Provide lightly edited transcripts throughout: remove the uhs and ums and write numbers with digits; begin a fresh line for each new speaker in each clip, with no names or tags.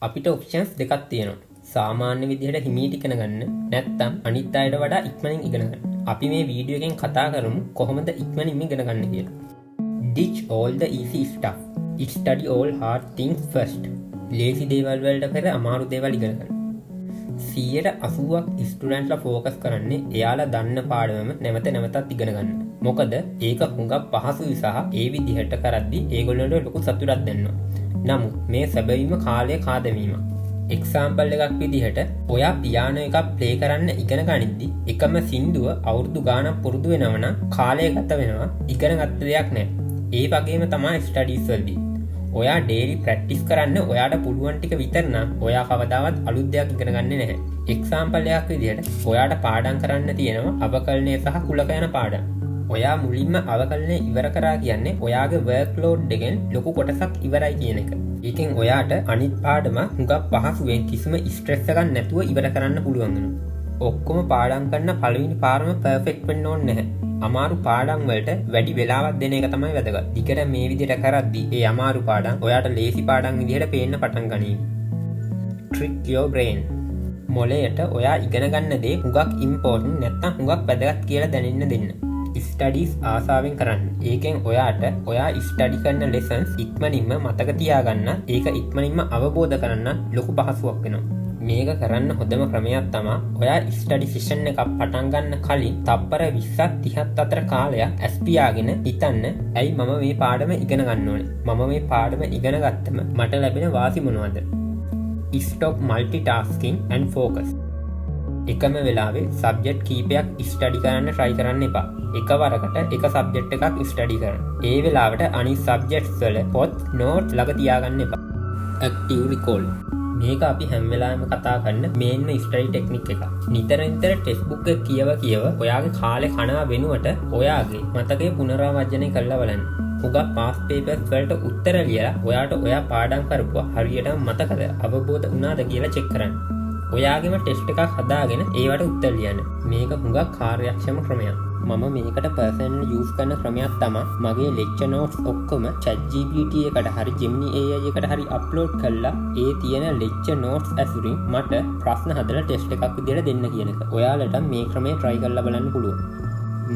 අපිට ඔප්ෂන්ස් දෙකක් තියෙනවා. සාමාන්‍ය විදිහට හිමීට ඉගෙන ගන්න නැත්නම් අනිත් අයට වඩා ඉක්මනින් ඉගෙන ගන්න. අපි මේ වීඩියෝ එකෙන් කතා කරමු කොහොමද ඉක්මනින්ම ඉගෙන ගන්න කියලා. Ditch all the easy stuff. Study all hard things first. ලේසි දේවල් වලට පෙර අමාරු දේවල් ඉගෙන ගන්න. 80%ක් ස්ටුඩන්ට්ලා ફોකස් කරන්නේ එයාලා දන්න පාඩමම නැවත නැවතත් ඉගෙන ගන්න. මොකද ඒක හුඟක් පහසුයි සහ ඒ විදිහට කරද්දී ඒගොල්ලන්ට ලොකු සතුටක් දෙනවා. නමුත් මේ සැබවින්ම කාලය කාදවීමක්. එක්සාම්පල් එකක් විදිහට ඔයා පියානෝ එකක් ප්ලේ කරන්න ඉගෙන ගනිද්දි එකම සින්දුව අවුරුදු ගාණක් පුරුදු වෙනවා නම් කාලය ගත වෙනවා, ඉගෙන ගත්ත දෙයක් නෑ. ඒ වගේම තමයි ස්ටඩීස් වලදී. ඔයා ඩේලි ප්‍රැක්ටිස් කරන්න ඔයාට පුළුවන් ටික විතර නම් ඔයා කවදාවත් අලුත් දෙයක් ඉගෙන ගන්නේ නැහැ. එක්සාම්පල් එකක් විදිහට ඔයාට පාඩම් කරන්න තියෙනවා අවකලනය සහ කුලක යන පාඩම්. ඔයා මුලින්ම අවකලනය ඉවර කරා කියන්නේ ඔයාගේ වර්ක් ලෝඩ් එකෙන් ලොකු කොටසක් ඉවරයි කියන එක. ඒකෙන් ඔයාට අනිත් පාඩම හුඟක් පහසුවෙන් කිසිම ස්ට්‍රෙස් එකක් නැතුව ඉවර කරන්න පුළුවන් වෙනවා. ඔක්කොම පාඩම් කරන පළවෙනි පාරම පර්ෆෙක්ට් වෙන්න ඕනේ නැහැ. අමාරු පාඩම් වලට වැඩි වෙලාවක් දෙන එක තමයි වැදගත්. දිගට මේ විදිහට කරද්දී ඒ අමාරු පාඩම් ඔයාට ලේසි පාඩම් විදිහට පේන්න පටන් ගනීවි. Trick your brain. මොළයට ඔයා ඉගෙන ගන්න දේ හුඟක් ඉම්පෝර්ටන්ට් නැත්නම් හුඟක් වැදගත් කියලා දැනෙන්න දෙන්න. ස්ටඩීස් ආසාවෙන් කරන්න. ඒකෙන් ඔයාට ඔයා ස්ටඩි කරන ලෙසන්ස් ඉක්මනින්ම මතක තියාගන්න, ඒක ඉක්මනින්ම අවබෝධ කරන්න ලොකු පහසුවක් වෙනවා. මේක කරන්න හොඳම ක්‍රමයක් තමයි ඔයා ස්ටඩි සෙෂන් එකක් පටන් ගන්න කලින් තප්පර 20ක් 30ක් අතර කාලයක් ඇස් පියාගෙන හිතන්න, ඇයි මම මේ පාඩම ඉගෙන ගන්න ඕනේ? මම මේ පාඩම ඉගෙන ගත්තම මට ලැබෙන වාසි මොනවද? Stop multitasking and focus. එකම වෙලාවේ සබ්ජෙක්ට් කීපයක් ස්ටඩි කරන්න try කරන්න එපා. එකවරකට එක සබ්ජෙක්ට් එකක් ස්ටඩි කරන්න. ඒ වෙලාවට අනිත් සබ්ජෙක්ට්ස් වල පොත් නෝට්ස් ළඟ තියාගන්න එපා. Active recall. මේක අපි හැම වෙලාවෙම කතා කරන මේන්ම ස්ටඩි ටෙක්නික් එකක්. නිතර ටෙක්ස්ට් බුක් එක කියව ඔයාගේ කාලේ කනවා වෙනුවට ඔයාගේ මතකයේ පුනරාවර්ජනය කරලා බලන්න. උගා පාස් පේපර්ස් වලට උත්තර ලියලා ඔයාට ඔයා පාඩම් කරපුවා හරියටම මතකද අවබෝධ වුණාද කියලා චෙක් කරන්න. ඔයාගේම ටෙස්ට් එකක් හදාගෙන ඒවට උත්තර ලියන්න. මේක හුඟක් කාර්යක්ෂම ක්‍රමයක්. මම මේකට පර්සනල් යූස් කරන ක්‍රමයක් තමයි මගේ ලෙක්චර් නෝට්ස් ඔක්කොම ChatGPT එකට හරි Gemini AI එකට හරි අප්ලෝඩ් කරලා ඒ තියෙන ලෙක්චර් නෝට්ස් ඇසුරින් මට ප්‍රශ්න හදලා ටෙස්ට් එකක් විදියට දෙන්න කියන එක. ඔයාලට මේ ක්‍රමය try කරලා බලන්න පුළුවන්.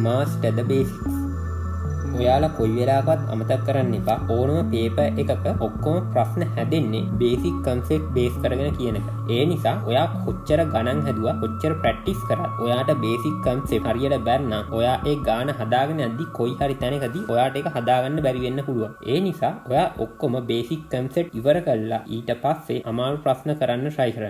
Master the basics. ඔයාලා කොයි වෙලාවකවත් අමතක කරන්න එපා ඕනම පේපර් එකක ඔක්කොම ප්‍රශ්න හැදෙන්නේ බේසික් කන්සෙප්ට් බේස් කරගෙන කියන එක. ඒ නිසා ඔයා කොච්චර ගණන් හැදුවා, කොච්චර ප්‍රැක්ටිස් කරත් ඔයාට බේසික් කන්සෙප්ට් හරියට බැරි නම් ඔයා ඒ ගාන හදාගෙන යද්දි කොයි හරි තැනකදී ඔයාට ඒක හදාගන්න බැරි වෙන්න පුළුවන්. ඒ නිසා ඔයා ඔක්කොම බේසික් කන්සෙප්ට් ඉවර කළා ඊට පස්සේ අමාරු ප්‍රශ්න කරන්න try කරන්න.